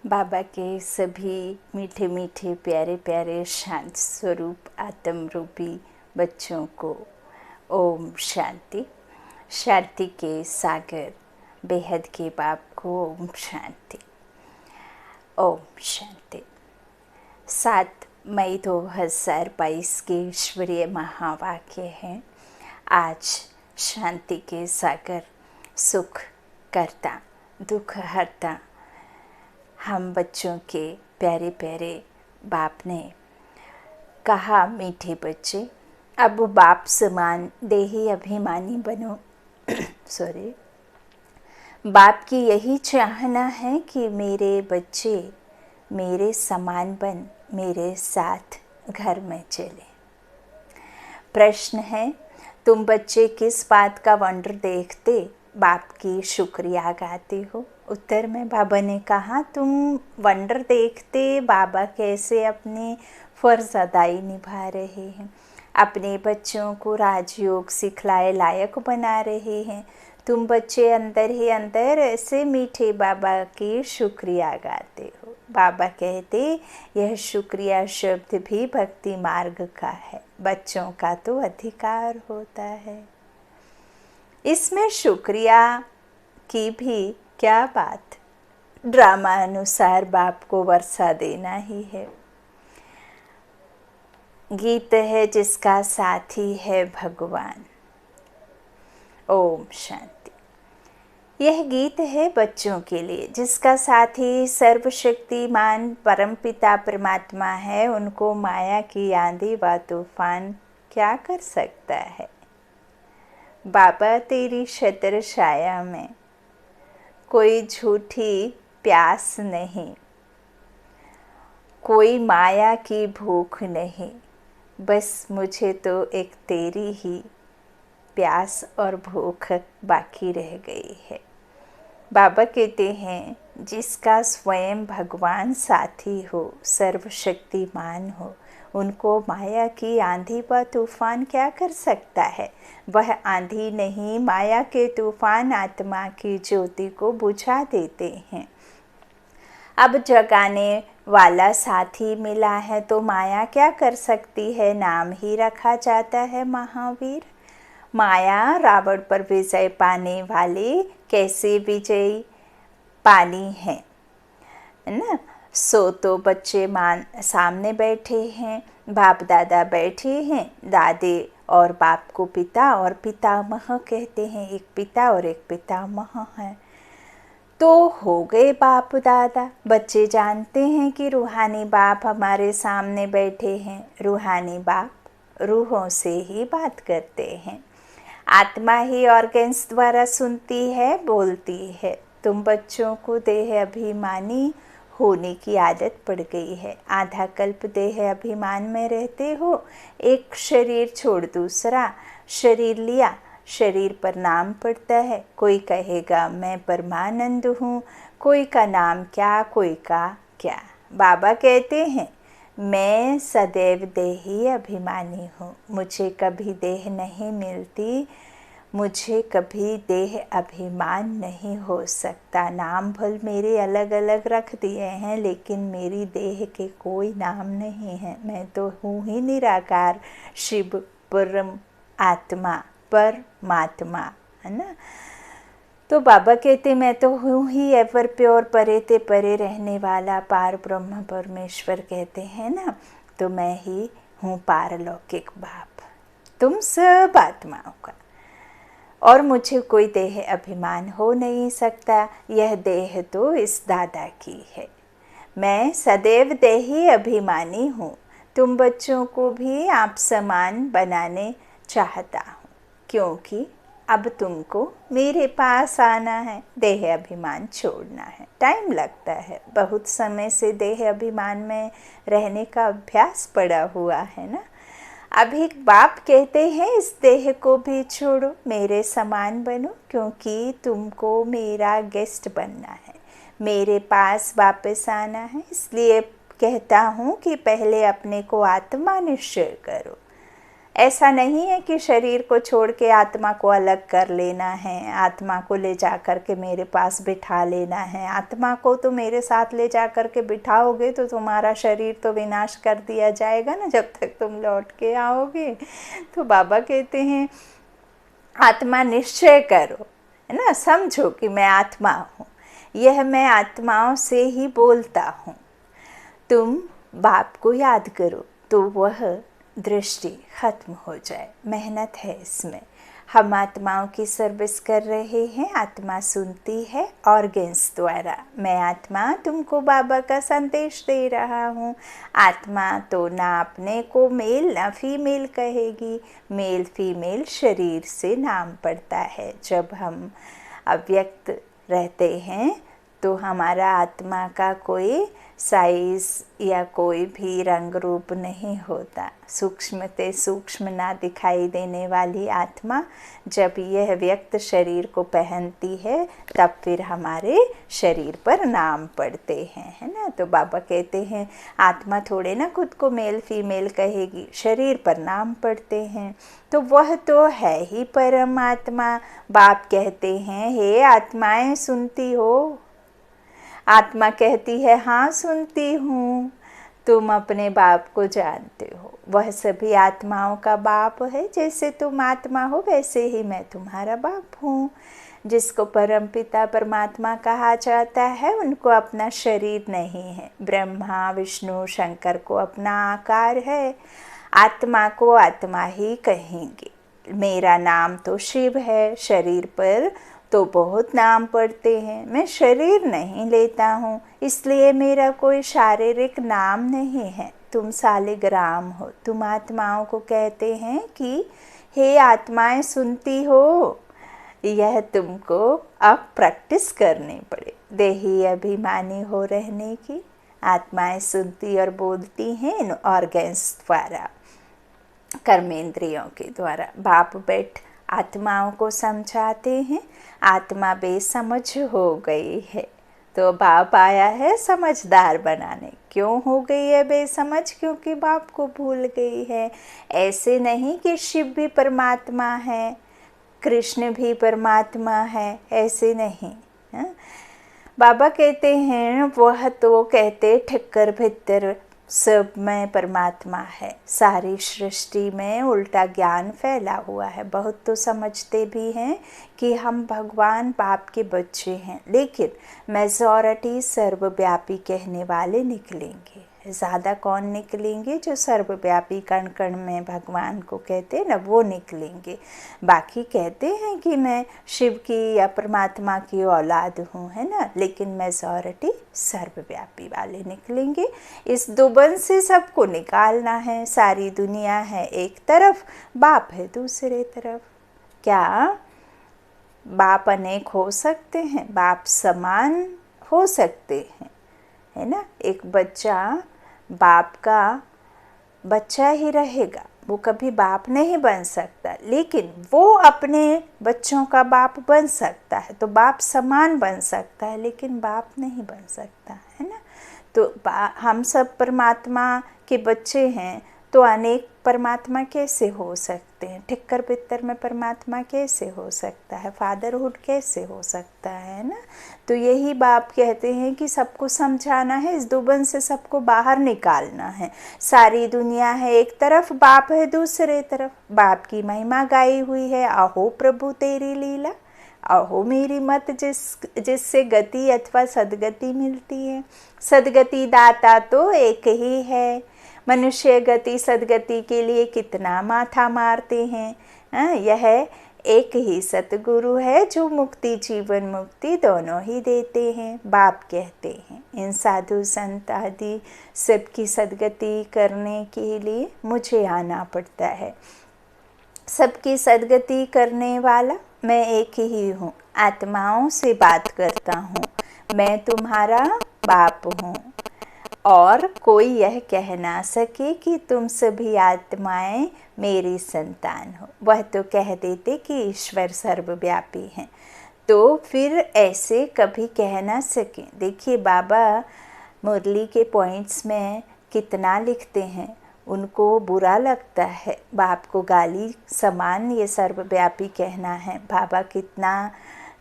बाबा के सभी मीठे मीठे प्यारे प्यारे शांत स्वरूप आत्म रूपी बच्चों को ओम शांति। शांति के सागर बेहद के बाप को ओम शांति। ओम शांति। 7 मई 2022 के ईश्वरीय महावाक्य हैं। आज शांति के सागर सुख करता दुख हरता हम बच्चों के प्यारे प्यारे बाप ने कहा, मीठे बच्चे अब बाप समान देही अभिमानी बनो। सॉरी, बाप की यही चाहना है कि मेरे बच्चे मेरे समान बन मेरे साथ घर में चले। प्रश्न है, तुम बच्चे किस बात का वंडर देखते बाप की शुक्रिया गाते हो? उत्तर में बाबा ने कहा, तुम वंडर देखते बाबा कैसे अपने फर्ज अदाई निभा रहे हैं, अपने बच्चों को राजयोग सिखलाए लायक बना रहे हैं। तुम बच्चे अंदर ही अंदर ऐसे मीठे बाबा की शुक्रिया गाते हो। बाबा कहते, यह शुक्रिया शब्द भी भक्ति मार्ग का है, बच्चों का तो अधिकार होता है। इसमें शुक्रिया की भी क्या बात, ड्रामा अनुसार बाप को वर्षा देना ही है। गीत है जिसका साथी है भगवान। ओम शांति। यह गीत है बच्चों के लिए जिसका साथी सर्वशक्तिमान परमपिता परमात्मा है। उनको माया की आंधी व तूफान क्या कर सकता है? बाबा तेरी छत्र छाया में कोई झूठी प्यास नहीं, कोई माया की भूख नहीं, बस मुझे तो एक तेरी ही प्यास और भूख बाकी रह गई है। बाबा कहते हैं, जिसका स्वयं भगवान साथी हो, सर्वशक्तिमान हो, उनको माया की आंधी व तूफान क्या कर सकता है? वह आंधी नहीं, माया के तूफान आत्मा की ज्योति को बुझा देते हैं। अब जगाने वाला साथी मिला है तो माया क्या कर सकती है? नाम ही रखा जाता है महावीर। माया रावण पर विजय पाने वाले कैसे विजयी पानी है ना। सो तो बच्चे सामने बैठे हैं, बाप दादा बैठे हैं, दादे और बाप को पिता और पितामह कहते हैं। एक पिता और एक पितामह है। तो हो गए बाप दादा। बच्चे जानते हैं कि रूहानी बाप हमारे सामने बैठे हैं। रूहानी बाप रूहों से ही बात करते हैं। आत्मा ही ऑर्गन्स द्वारा सुनती है, बोलती है। तुम बच्चों को देह अभिमानी होने की आदत पड़ गई है। आधा कल्प देह अभिमान में रहते हो। एक शरीर छोड़ दूसरा शरीर लिया, शरीर पर नाम पड़ता है। कोई कहेगा मैं परमानंद हूँ, कोई का नाम क्या, कोई का क्या। बाबा कहते हैं, मैं सदैव देही अभिमानी हूँ, मुझे कभी देह नहीं मिलती, मुझे कभी देह अभिमान नहीं हो सकता। नाम भल मेरे अलग अलग रख दिए हैं, लेकिन मेरी देह के कोई नाम नहीं है। मैं तो हूँ ही निराकार शिव परम आत्मा परमात्मा, है ना। तो बाबा कहते, मैं तो हूँ ही एवर प्योर परे ते परे रहने वाला पार ब्रह्म परमेश्वर कहते हैं ना। तो मैं ही हूँ पारलौकिक बाप तुम सब आत्माओं का, और मुझे कोई देह अभिमान हो नहीं सकता। यह देह तो इस दादा की है। मैं सदैव देही अभिमानी हूँ। तुम बच्चों को भी आप समान बनाने चाहता हूँ, क्योंकि अब तुमको मेरे पास आना है, देह अभिमान छोड़ना है। टाइम लगता है, बहुत समय से देह अभिमान में रहने का अभ्यास पड़ा हुआ है ना। अभी बाप कहते हैं, इस देह को भी छोड़ो, मेरे समान बनो, क्योंकि तुमको मेरा गेस्ट बनना है, मेरे पास वापस आना है। इसलिए कहता हूँ कि पहले अपने को आत्मा निश्चय करो। ऐसा नहीं है कि शरीर को छोड़ के आत्मा को अलग कर लेना है, आत्मा को ले जा कर के मेरे पास बिठा लेना है। आत्मा को तो मेरे साथ ले जा कर के बिठाओगे तो तुम्हारा शरीर तो विनाश कर दिया जाएगा ना, जब तक तुम लौट के आओगे। तो बाबा कहते हैं आत्मा निश्चय करो, है ना, समझो कि मैं आत्मा हूँ, यह मैं आत्माओं से ही बोलता हूँ। तुम बाप को याद करो तो वह दृष्टि खत्म हो जाए। मेहनत है इसमें। हम आत्माओं की सर्विस कर रहे हैं, आत्मा सुनती है ऑर्गन्स द्वारा। मैं आत्मा तुमको बाबा का संदेश दे रहा हूँ। आत्मा तो ना अपने को मेल ना फीमेल कहेगी, मेल फीमेल शरीर से नाम पड़ता है। जब हम अव्यक्त रहते हैं तो हमारा आत्मा का कोई साइज़ या कोई भी रंग रूप नहीं होता। सूक्ष्म ते सूक्ष्म ना दिखाई देने वाली आत्मा जब यह व्यक्त शरीर को पहनती है तब फिर हमारे शरीर पर नाम पड़ते हैं, है ना। तो बाबा कहते हैं आत्मा थोड़े ना खुद को मेल फीमेल कहेगी, शरीर पर नाम पड़ते हैं। तो वह तो है ही परमात्मा। बाप कहते हैं हे आत्माएं सुनती हो। आत्मा कहती है हाँ सुनती हूँ। तुम अपने बाप को जानते हो, वह सभी आत्माओं का बाप है। जैसे तुम आत्मा हो वैसे ही मैं तुम्हारा बाप हूँ। जिसको परमपिता परमात्मा कहा जाता है उनको अपना शरीर नहीं है। ब्रह्मा विष्णु शंकर को अपना आकार है। आत्मा को आत्मा ही कहेंगे। मेरा नाम तो शिव है, शरीर पर तो बहुत नाम पड़ते हैं। मैं शरीर नहीं लेता हूँ, इसलिए मेरा कोई शारीरिक नाम नहीं है। तुम सालिग्राम हो। तुम आत्माओं को कहते हैं कि हे आत्माएं सुनती हो। यह तुमको अब प्रैक्टिस करनी पड़े, देही अभिमानी हो रहने की। आत्माएं सुनती और बोलती हैं इन ऑर्गन्स द्वारा, कर्मेंद्रियों के द्वारा। बाप बैठ आत्माओं को समझाते हैं। आत्मा बेसमझ हो गई है तो बाप आया है समझदार बनाने। क्यों हो गई है बेसमझ? क्योंकि बाप को भूल गई है। ऐसे नहीं कि शिव भी परमात्मा है, कृष्ण भी परमात्मा है, ऐसे नहीं है? बाबा कहते हैं वह तो कहते ठक्कर भित्तर सब में परमात्मा है। सारी सृष्टि में उल्टा ज्ञान फैला हुआ है। बहुत तो समझते भी हैं कि हम भगवान बाप के बच्चे हैं, लेकिन मेजॉरिटी सर्वव्यापी कहने वाले निकलेंगे। ज़्यादा कौन निकलेंगे? जो सर्वव्यापी कण कण में भगवान को कहते हैं ना, वो निकलेंगे। बाकी कहते हैं कि मैं शिव की या परमात्मा की औलाद हूँ, है ना, लेकिन मेजॉरिटी सर्वव्यापी वाले निकलेंगे। इस दुबन से सबको निकालना है। सारी दुनिया है एक तरफ, बाप है दूसरे तरफ। क्या बाप अनेक हो सकते हैं? बाप समान हो सकते हैं, है ना। एक बच्चा बाप का बच्चा ही रहेगा, वो कभी बाप नहीं बन सकता, लेकिन वो अपने बच्चों का बाप बन सकता है। तो बाप समान बन सकता है लेकिन बाप नहीं बन सकता, है ना। तो हम सब परमात्मा के बच्चे हैं, तो अनेक परमात्मा कैसे हो सकते हैं? ठिक्कर पित्तर में परमात्मा कैसे हो सकता है? फादरहुड कैसे हो सकता है ना। तो यही बाप कहते हैं कि सबको समझाना है, इस दुबन से सबको बाहर निकालना है। सारी दुनिया है एक तरफ, बाप है दूसरे तरफ। बाप की महिमा गाई हुई है, आहो प्रभु तेरी लीला, आहो मेरी मत जिससे गति अथवा सदगति मिलती है। सदगति दाता तो एक ही है। मनुष्य गति सदगति के लिए कितना माथा मारते हैं। यह एक ही सतगुरु है जो मुक्ति जीवन मुक्ति दोनों ही देते हैं। बाप कहते हैं इन साधु संत आदि सबकी सदगति करने के लिए मुझे आना पड़ता है। सबकी सदगति करने वाला मैं एक ही हूँ। आत्माओं से बात करता हूँ, मैं तुम्हारा बाप हूँ और कोई यह कह ना सके कि तुम सभी आत्माएं मेरी संतान हो। वह तो कह देते कि ईश्वर सर्वव्यापी हैं, तो फिर ऐसे कभी कह ना सकें। देखिए बाबा मुरली के पॉइंट्स में कितना लिखते हैं, उनको बुरा लगता है। बाप को गाली समान ये सर्वव्यापी कहना है। बाबा कितना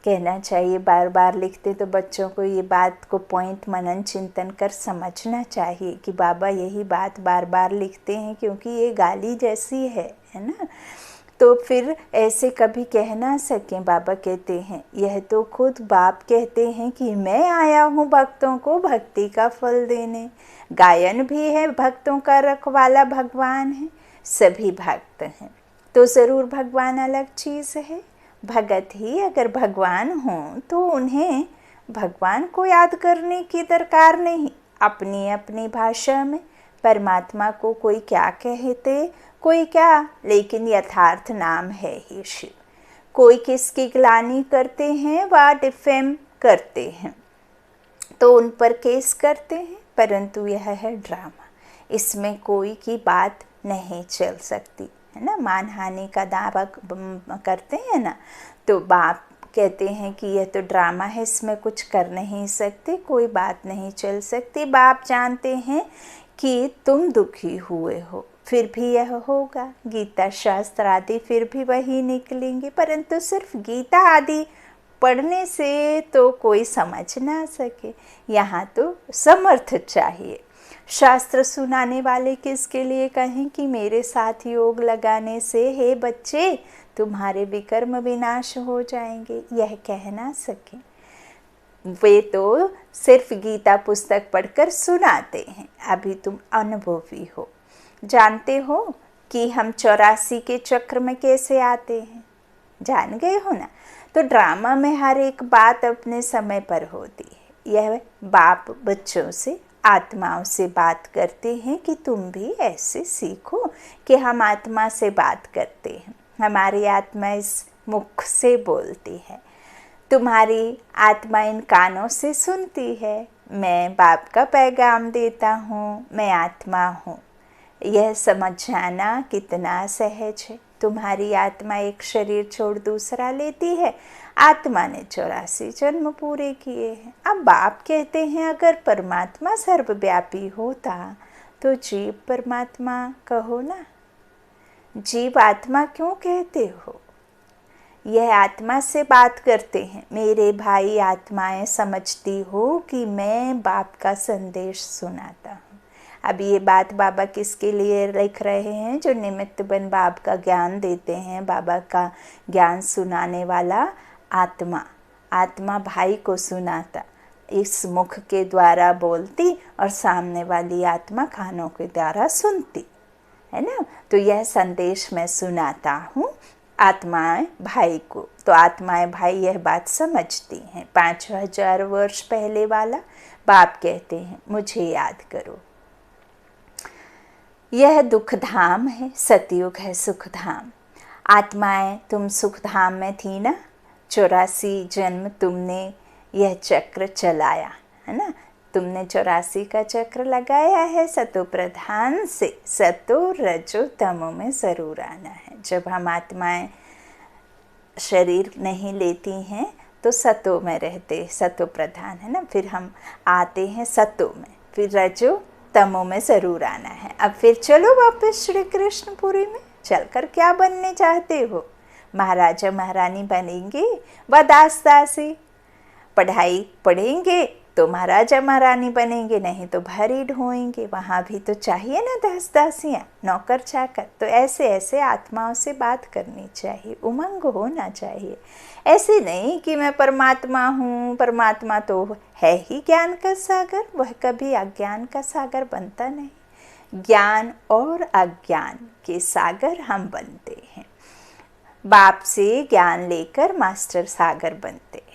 कहना चाहिए, बार बार लिखते तो बच्चों को ये बात को पॉइंट मनन चिंतन कर समझना चाहिए कि बाबा यही बात बार बार लिखते हैं क्योंकि ये गाली जैसी है ना। तो फिर ऐसे कभी कह ना सकें। बाबा कहते हैं यह तो खुद बाप कहते हैं कि मैं आया हूँ भक्तों को भक्ति का फल देने। गायन भी है, भक्तों का रखवाला भगवान है, सभी भक्त हैं। तो ज़रूर भगवान अलग चीज़ है। भगत ही अगर भगवान हों तो उन्हें भगवान को याद करने की दरकार नहीं। अपनी अपनी भाषा में परमात्मा को कोई क्या कहते, कोई क्या, लेकिन यथार्थ नाम है ही शिव। कोई किसकी ग्लानि करते हैं व डिफेम करते हैं तो उन पर केस करते हैं, परंतु यह है ड्रामा। इसमें कोई की बात नहीं चल सकती है ना। मानहानि का दावा करते हैं ना, तो बाप कहते हैं कि यह तो ड्रामा है, इसमें कुछ कर नहीं सकते, कोई बात नहीं चल सकती। बाप जानते हैं कि तुम दुखी हुए हो, फिर भी यह होगा। गीता शास्त्र आदि फिर भी वही निकलेंगे, परंतु सिर्फ गीता आदि पढ़ने से तो कोई समझ ना सके। यहाँ तो समर्थ चाहिए। शास्त्र सुनाने वाले किसके लिए कहें कि मेरे साथ योग लगाने से हे बच्चे तुम्हारे विकर्म विनाश हो जाएंगे, यह कह ना सके। वे तो सिर्फ गीता पुस्तक पढ़कर सुनाते हैं। अभी तुम अनुभवी हो, जानते हो कि हम 84 के चक्र में कैसे आते हैं, जान गए हो ना। तो ड्रामा में हर एक बात अपने समय पर होती है। यह बाप बच्चों से, आत्माओं से बात करते हैं कि तुम भी ऐसे सीखो कि हम आत्मा से बात करते हैं। हमारी आत्मा इस मुख से बोलती है, तुम्हारी आत्मा इन कानों से सुनती है। मैं बाप का पैगाम देता हूँ, मैं आत्मा हूँ। यह समझ जाना कितना सहज है। तुम्हारी आत्मा एक शरीर छोड़ दूसरा लेती है। आत्मा ने 84 जन्म पूरे किए हैं। अब बाप कहते हैं अगर परमात्मा सर्वव्यापी होता तो जीव परमात्मा कहो ना। जीव आत्मा क्यों कहते हो? यह आत्मा से बात करते हैं। मेरे भाई आत्माएं समझती हो कि मैं बाप का संदेश सुनाता हूँ। अब ये बात बाबा किसके लिए लिख रहे हैं? जो निमित्त बन बाप का ज्ञान देते हैं, बाबा का ज्ञान सुनाने वाला आत्मा। आत्मा भाई को सुनाता, इस मुख के द्वारा बोलती और सामने वाली आत्मा कानों के द्वारा सुनती है ना। तो यह संदेश मैं सुनाता हूँ आत्माएं भाई को। तो आत्माएं भाई यह बात समझती हैं। 5000 वर्ष पहले वाला बाप कहते हैं मुझे याद करो। यह दुख धाम है, सतयुग है सुख धाम। आत्माएं तुम सुख धाम में थी ना। 84 जन्म तुमने यह चक्र चलाया है ना। तुमने 84 का चक्र लगाया है। सतो प्रधान से सतो रजो तमो में ज़रूर आना है। जब हम आत्माएं शरीर नहीं लेती हैं तो सतो में रहते, सतो प्रधान है ना। फिर हम आते हैं सतो में, फिर रजो तमो में ज़रूर आना है। अब फिर चलो वापस श्री कृष्णपुरी में। चलकर क्या बनने चाहते हो? महाराजा महारानी बनेंगे व दास दासी? पढ़ाई पढ़ेंगे तो महाराजा महारानी बनेंगे, नहीं तो भरी ढोएंगे। वहाँ भी तो चाहिए ना दास दासियाँ, नौकर चाकर। तो ऐसे ऐसे आत्माओं से बात करनी चाहिए, उमंग होना चाहिए। ऐसे नहीं कि मैं परमात्मा हूँ। परमात्मा तो है ही ज्ञान का सागर, वह कभी अज्ञान का सागर बनता नहीं। ज्ञान और अज्ञान के सागर हम बनते हैं। बाप से ज्ञान लेकर मास्टर सागर बनते हैं।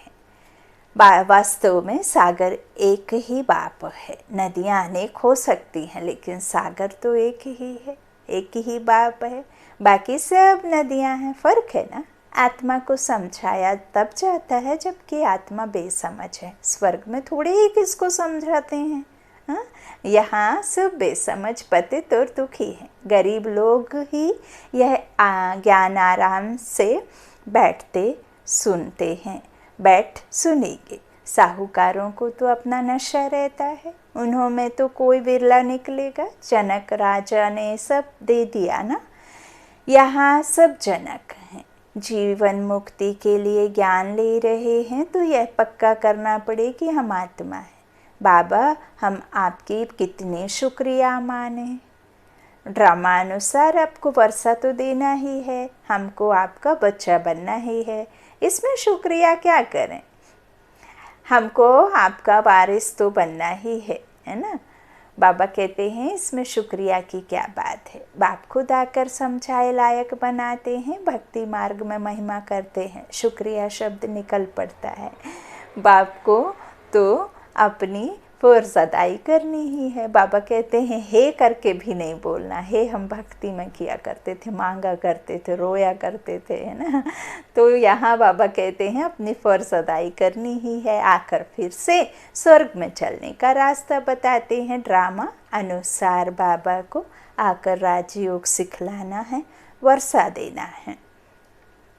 वास्तव में सागर एक ही बाप है। नदियाँ अनेक हो सकती हैं लेकिन सागर तो एक ही है, एक ही बाप है। बाकी सब नदियाँ हैं, फ़र्क है ना। आत्मा को समझाया तब जाता है जबकि आत्मा बेसमझ है। स्वर्ग में थोड़े ही किसको समझाते हैं, हाँ। यहाँ सब बेसमझ पतित और दुखी हैं। गरीब लोग ही यह ज्ञान आराम से बैठते सुनते हैं। बैठ सुनेंगे साहूकारों को तो अपना नशा रहता है, उन्हों में तो कोई विरला निकलेगा। जनक राजा ने सब दे दिया ना, यहाँ सब जनक हैं। जीवन मुक्ति के लिए ज्ञान ले रहे हैं तो यह पक्का करना पड़े कि हम आत्मा है। बाबा हम आपकी कितने शुक्रिया माने। ड्रामा अनुसार आपको वर्षा तो देना ही है, हमको आपका बच्चा बनना ही है, इसमें शुक्रिया क्या करें। हमको आपका वारिस तो बनना ही है ना। बाबा कहते हैं इसमें शुक्रिया की क्या बात है। बाप खुद आकर समझाए लायक बनाते हैं, भक्ति मार्ग में महिमा करते हैं, शुक्रिया शब्द निकल पड़ता है। बाप को तो अपनी फर्ज अदाई करनी ही है। बाबा कहते हैं हे करके भी नहीं बोलना। हे हम भक्ति में किया करते थे, मांगा करते थे, रोया करते थे, है ना। तो यहाँ बाबा कहते हैं अपनी फर्ज अदाई करनी ही है। आकर फिर से स्वर्ग में चलने का रास्ता बताते हैं। ड्रामा अनुसार बाबा को आकर राजयोग सिखलाना है, वर्षा देना है।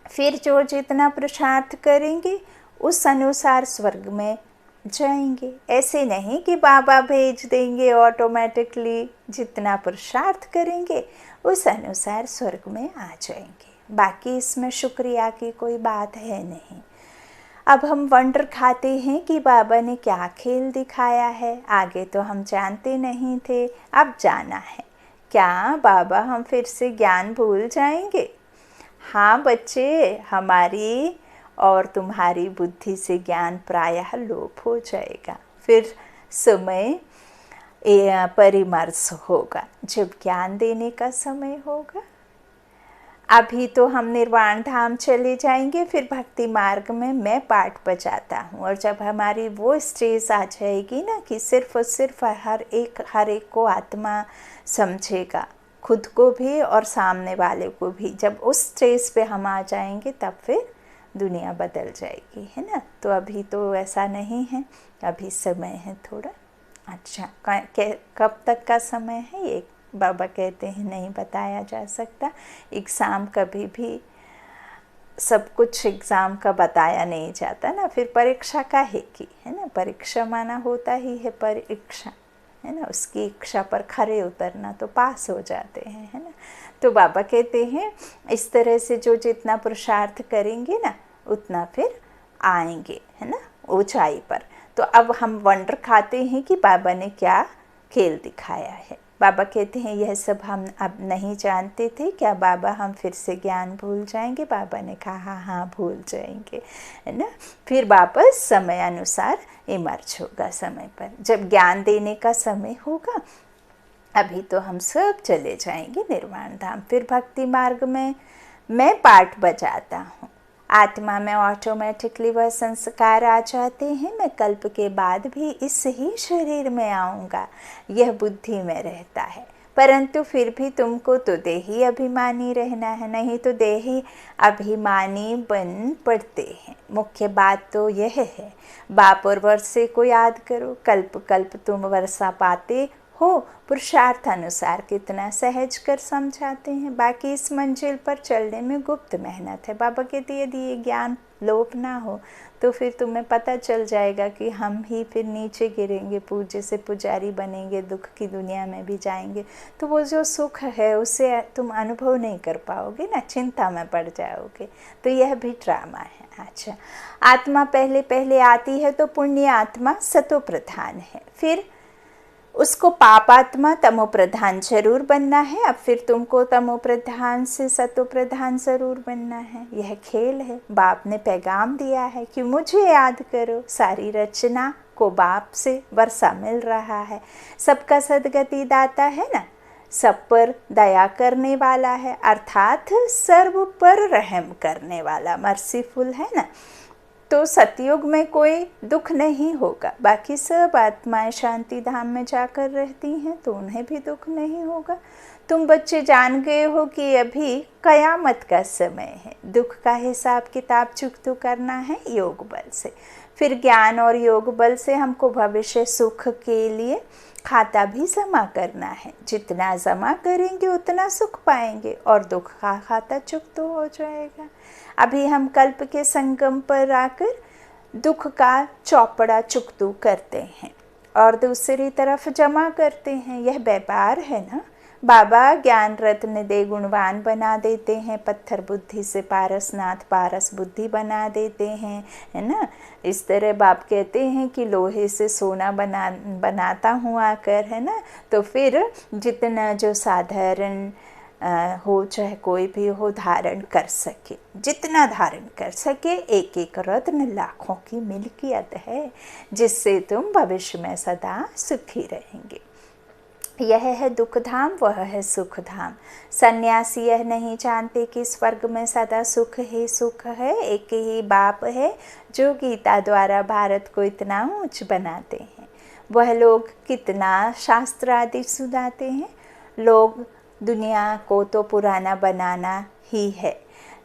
फिर जो जितना पुरुषार्थ करेंगे उस अनुसार स्वर्ग में जाएंगे। ऐसे नहीं कि बाबा भेज देंगे ऑटोमेटिकली, जितना पुरुषार्थ करेंगे उस अनुसार स्वर्ग में आ जाएंगे। बाकी इसमें शुक्रिया की कोई बात है नहीं। अब हम वंडर खाते हैं कि बाबा ने क्या खेल दिखाया है। आगे तो हम जानते नहीं थे, अब जाना है। क्या बाबा हम फिर से ज्ञान भूल जाएंगे? हाँ बच्चे, हमारी और तुम्हारी बुद्धि से ज्ञान प्रायः लोप हो जाएगा। फिर समय परिमर्श होगा, जब ज्ञान देने का समय होगा। अभी तो हम निर्वाण धाम चले जाएंगे, फिर भक्ति मार्ग में मैं पाठ बजाता हूँ। और जब हमारी वो स्टेज आ जाएगी ना कि सिर्फ और सिर्फ हर एक को आत्मा समझेगा, खुद को भी और सामने वाले को भी, जब उस स्टेज पे हम आ जाएंगे तब फिर दुनिया बदल जाएगी, है ना। तो अभी तो ऐसा नहीं है, अभी समय है थोड़ा। अच्छा, कब तक का समय है ये बाबा कहते हैं नहीं बताया जा सकता। एग्ज़ाम कभी भी सब कुछ एग्ज़ाम का बताया नहीं जाता ना, फिर परीक्षा काहे की, है ना। परीक्षा माना होता ही है परीक्षा, है ना। उसकी इच्छा पर खरे उतरना तो पास हो जाते हैं, है ना। तो बाबा कहते हैं इस तरह से जो जितना पुरुषार्थ करेंगे ना उतना फिर आएंगे, है ना, ऊंचाई पर। तो अब हम वंडर खाते हैं कि बाबा ने क्या खेल दिखाया है। बाबा कहते हैं यह सब हम अब नहीं जानते थे, क्या बाबा हम फिर से ज्ञान भूल जाएंगे? बाबा ने कहा हाँ भूल जाएंगे, है ना। फिर वापस समय अनुसार इमर्ज होगा, समय पर जब ज्ञान देने का समय होगा। अभी तो हम सब चले जाएंगे निर्वाण धाम। फिर भक्ति मार्ग में मैं पाठ बजाता हूँ, आत्मा में ऑटोमेटिकली वह संस्कार आ जाते हैं। मैं कल्प के बाद भी इस ही शरीर में आऊँगा, यह बुद्धि में रहता है। परंतु फिर भी तुमको तो देही अभिमानी रहना है, नहीं तो देही अभिमानी बन पड़ते हैं। मुख्य बात तो यह है, बाप और वर्षे को याद करो। कल्प कल्प तुम वर्षा पाते हो, पुरुषार्थ अनुसार कितना सहज कर समझाते हैं। बाकी इस मंजिल पर चलने में गुप्त मेहनत है। बाबा कहते हैं यदि ये ज्ञान लोप ना हो तो फिर तुम्हें पता चल जाएगा कि हम ही फिर नीचे गिरेंगे, पूज्य से पुजारी बनेंगे, दुख की दुनिया में भी जाएंगे। तो वो जो सुख है उसे तुम अनुभव नहीं कर पाओगे ना, चिंता में पड़ जाओगे। तो यह भी ड्रामा है। अच्छा, आत्मा पहले पहले आती है तो पुण्य आत्मा सतो प्रधान है, फिर उसको पापात्मा तमो प्रधान जरूर बनना है। अब फिर तुमको तमो प्रधान से सतो प्रधान जरूर बनना है। यह खेल है। बाप ने पैगाम दिया है कि मुझे याद करो। सारी रचना को बाप से वर्षा मिल रहा है। सबका सदगति दाता है ना, सब पर दया करने वाला है, अर्थात सर्व पर रहम करने वाला, मर्सीफुल है ना। तो सतयुग में कोई दुख नहीं होगा। बाकी सब आत्माएं शांति धाम में जाकर रहती हैं तो उन्हें भी दुख नहीं होगा। तुम बच्चे जान गए हो कि अभी कयामत का समय है। दुख का हिसाब किताब चुकता करना है योग बल से। फिर ज्ञान और योग बल से हमको भविष्य सुख के लिए खाता भी जमा करना है। जितना जमा करेंगे उतना सुख पाएंगे और दुख का खाता चुकता हो जाएगा। अभी हम कल्प के संगम पर आकर दुख का चौपड़ा चुकतू करते हैं और दूसरी तरफ जमा करते हैं। यह व्यापार है ना। बाबा ज्ञान रत्न दे गुणवान बना देते हैं, पत्थर बुद्धि से पारसनाथ पारस बुद्धि बना देते हैं, है ना। इस तरह बाप कहते हैं कि लोहे से सोना बनाता हूँ आकर, है ना। तो फिर जितना जो साधारण हो, चाहे कोई भी हो, धारण कर सके, जितना धारण कर सके, एक एक रत्न लाखों की मिल्कियत है, जिससे तुम भविष्य में सदा सुखी रहेंगे। यह है दुख धाम, वह है सुख धाम। सन्यासी यह नहीं जानते कि स्वर्ग में सदा सुख ही सुख है। एक ही बाप है जो गीता द्वारा भारत को इतना ऊंच बनाते हैं। वह लोग कितना शास्त्र आदि सुनाते हैं। लोग दुनिया को तो पुराना बनाना ही है।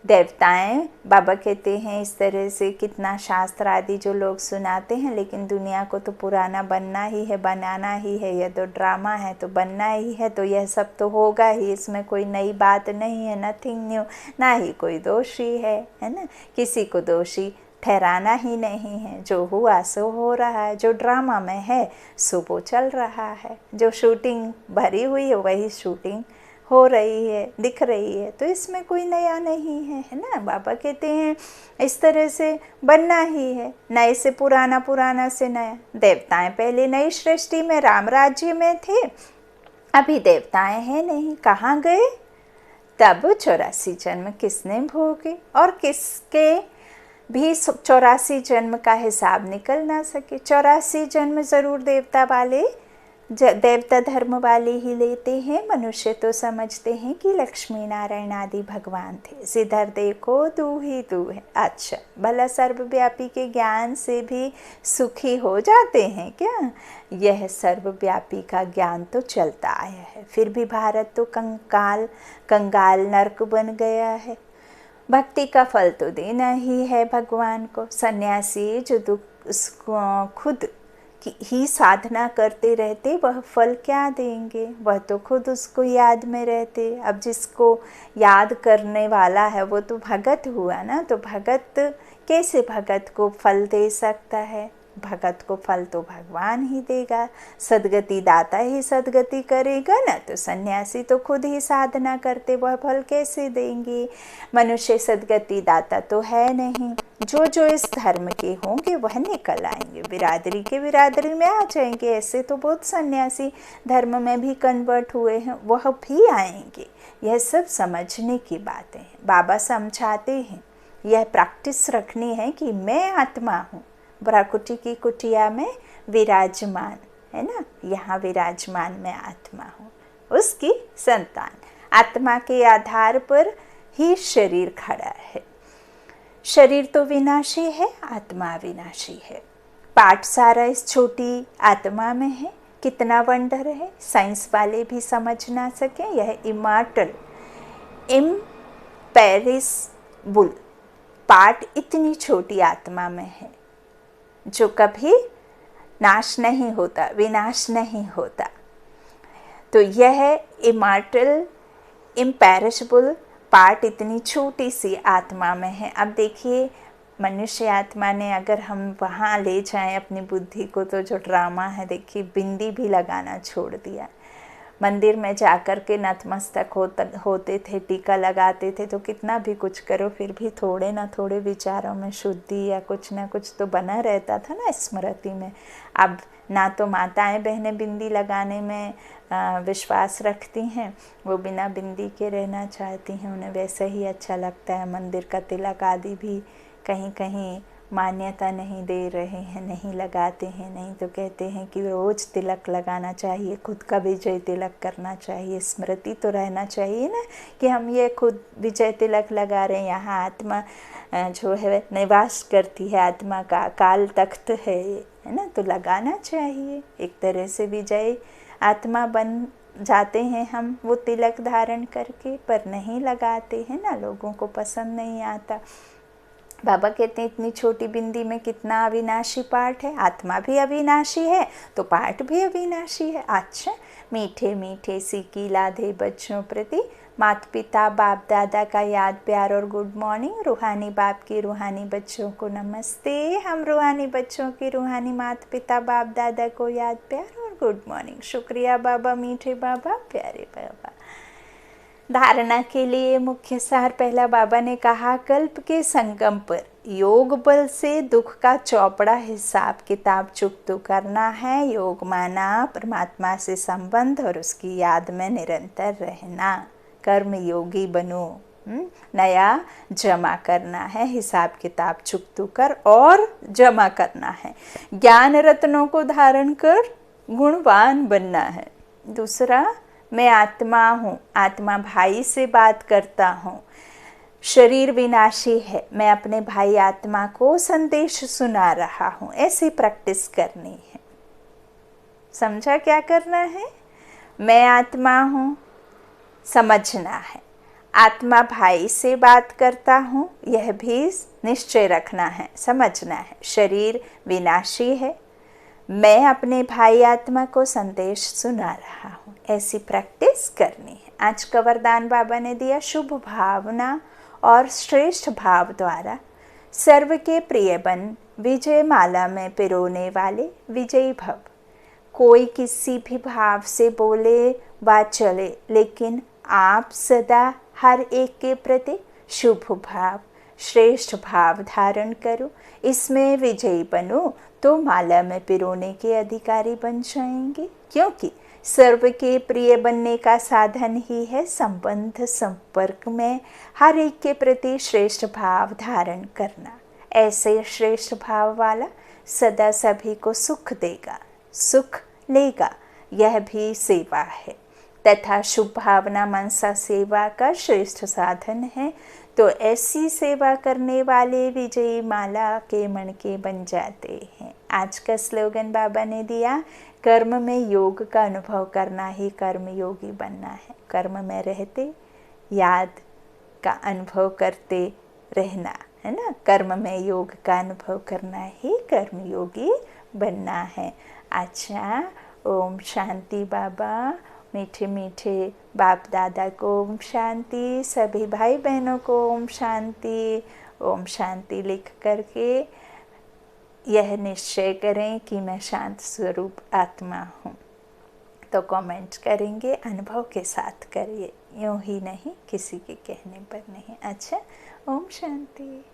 देवताएं, बाबा कहते हैं इस तरह से कितना शास्त्र आदि जो लोग सुनाते हैं, लेकिन दुनिया को तो पुराना बनना ही है, बनाना ही है। यह तो ड्रामा है तो बनना ही है, तो यह सब तो होगा ही, इसमें कोई नई बात नहीं है, नथिंग न्यू। ना ही कोई दोषी है ना। किसी को दोषी ठहराना ही नहीं है। जो हुआ सो हो रहा है, जो ड्रामा में है सो वो चल रहा है, जो शूटिंग भरी हुई है वही शूटिंग हो रही है, दिख रही है, तो इसमें कोई नया नहीं है ना। बाबा कहते हैं इस तरह से बनना ही है, नए से पुराना, पुराना से नया। देवताएं पहले नई सृष्टि में राम राज्य में थे, अभी देवताएं हैं नहीं, कहाँ गए? तब 84 जन्म किसने भोगे और किसके भी 84 जन्म का हिसाब निकल ना सके। 84 जन्म ज़रूर देवता वाले, देवता धर्म वाले ही लेते हैं। मनुष्य तो समझते हैं कि लक्ष्मी नारायण आदि भगवान थे। जिधर देखो तू ही तू है। अच्छा, भला सर्वव्यापी के ज्ञान से भी सुखी हो जाते हैं क्या? यह सर्वव्यापी का ज्ञान तो चलता आया है, फिर भी भारत तो कंगाल नर्क बन गया है। भक्ति का फल तो देना ही है भगवान को। सन्यासी जो दुख उसको खुद की ही साधना करते रहते, वह फल क्या देंगे? वह तो खुद उसको याद में रहते। अब जिसको याद करने वाला है वो तो भगत हुआ ना, तो भगत कैसे भगत को फल दे सकता है? भगत को फल तो भगवान ही देगा, सदगति दाता ही सदगति करेगा ना। तो सन्यासी तो खुद ही साधना करते, वह फल कैसे देंगे? मनुष्य सदगति दाता तो है नहीं। जो जो इस धर्म के होंगे वह निकल आएंगे, बिरादरी के बिरादरी में आ जाएंगे। ऐसे तो बहुत सन्यासी धर्म में भी कन्वर्ट हुए हैं, वह भी आएंगे। यह सब समझने की बातें हैं। बाबा समझाते हैं, यह प्रैक्टिस रखनी है कि मैं आत्मा हूँ, ब्रह्मकुटी की कुटिया में विराजमान, है ना। यहाँ विराजमान मैं आत्मा हूँ, उसकी संतान। आत्मा के आधार पर ही शरीर खड़ा है। शरीर तो विनाशी है, आत्मा विनाशी है। पाठ सारा इस छोटी आत्मा में है। कितना वंडर है, साइंस वाले भी समझ ना सके। यह इमॉर्टल, इम्पेरिसिबल पार्ट इतनी छोटी आत्मा में है जो कभी नाश नहीं होता, विनाश नहीं होता। तो यह इमॉर्टल इम्पेरिसिबल पार्ट इतनी छोटी सी आत्मा में है। अब देखिए, मनुष्य आत्मा ने अगर हम वहाँ ले जाएं अपनी बुद्धि को, तो जो ड्रामा है देखिए, बिंदी भी लगाना छोड़ दिया। मंदिर में जाकर के नतमस्तक होते थे, टीका लगाते थे, तो कितना भी कुछ करो फिर भी थोड़े ना थोड़े विचारों में शुद्धि या कुछ ना कुछ तो बना रहता था ना स्मृति में। अब ना तो माताएं बहनें बिंदी लगाने में विश्वास रखती हैं, वो बिना बिंदी के रहना चाहती हैं, उन्हें वैसे ही अच्छा लगता है। मंदिर का तिलक आदि भी कहीं कहीं मान्यता नहीं दे रहे हैं, नहीं लगाते हैं। नहीं तो कहते हैं कि रोज़ तिलक लगाना चाहिए, खुद का विजय तिलक करना चाहिए। स्मृति तो रहना चाहिए ना कि हम ये खुद विजय तिलक लगा रहे हैं। यहाँ आत्मा जो है निवास करती है, आत्मा का काल तख्त है ना, तो लगाना चाहिए। एक तरह से विजय आत्मा बन जाते हैं हम वो तिलक धारण करके, पर नहीं लगाते हैं ना, लोगों को पसंद नहीं आता। बाबा कहते हैं इतनी छोटी बिंदी में कितना अविनाशी पाठ है। आत्मा भी अविनाशी है तो पाठ भी अविनाशी है। अच्छा, मीठे मीठे सिक्की लाधे बच्चों प्रति माता पिता बाप दादा का याद प्यार और गुड मॉर्निंग। रूहानी बाप की रूहानी बच्चों को नमस्ते। हम रूहानी बच्चों की रूहानी माता पिता बाप दादा को याद प्यार और गुड मॉर्निंग। शुक्रिया बाबा, मीठे बाबा, प्यारे बाबा। धारणा के लिए मुख्य सार। पहला, बाबा ने कहा कल्प के संगम पर योग बल से दुख का चौपड़ा हिसाब किताब चुकता करना है। योग माना परमात्मा से संबंध और उसकी याद में निरंतर रहना। कर्म योगी बनो। नया जमा करना है, हिसाब किताब चुकता कर और जमा करना है। ज्ञान रत्नों को धारण कर गुणवान बनना है। दूसरा, मैं आत्मा हूँ, आत्मा भाई से बात करता हूँ। शरीर विनाशी है, मैं अपने भाई आत्मा को संदेश सुना रहा हूँ। ऐसी प्रैक्टिस करनी है। समझा क्या करना है? मैं आत्मा हूँ, समझना है। आत्मा भाई से बात करता हूँ, यह भी निश्चय रखना है, समझना है। शरीर विनाशी है, मैं अपने भाई आत्मा को संदेश सुना रहा हूँ। ऐसी प्रैक्टिस करनी है। आज का वरदान बाबा ने दिया, शुभ भावना और श्रेष्ठ भाव द्वारा सर्व के प्रिय बन विजय माला में पिरोने वाले विजयी भव। कोई किसी भी भाव से बोले व चले, लेकिन आप सदा हर एक के प्रति शुभ भाव श्रेष्ठ भाव धारण करो। इसमें विजयी बनो तो माला में पिरोने के अधिकारी बन जाएंगे। क्योंकि सर्व के प्रिय बनने का साधन ही है संबंध संपर्क में हर एक के प्रति श्रेष्ठ भाव धारण करना। ऐसे श्रेष्ठ भाव वाला सदा सभी को सुख देगा, सुख लेगा। यह भी सेवा है तथा शुभ भावना मनसा सेवा का श्रेष्ठ साधन है। तो ऐसी सेवा करने वाले विजयी माला के मणके बन जाते हैं। आज का स्लोगन बाबा ने दिया, कर्म में योग का अनुभव करना ही कर्म योगी बनना है। कर्म में रहते याद का अनुभव करते रहना है ना। कर्म में योग का अनुभव करना ही कर्म योगी बनना है। अच्छा, ओम शांति बाबा। मीठे मीठे बाप दादा को ओम शांति। सभी भाई बहनों को ओम शांति। ओम शांति लिख करके यह निश्चय करें कि मैं शांत स्वरूप आत्मा हूँ। तो कमेंट करेंगे, अनुभव के साथ करिए, यूँ ही नहीं किसी के कहने पर नहीं। अच्छा, ओम शांति।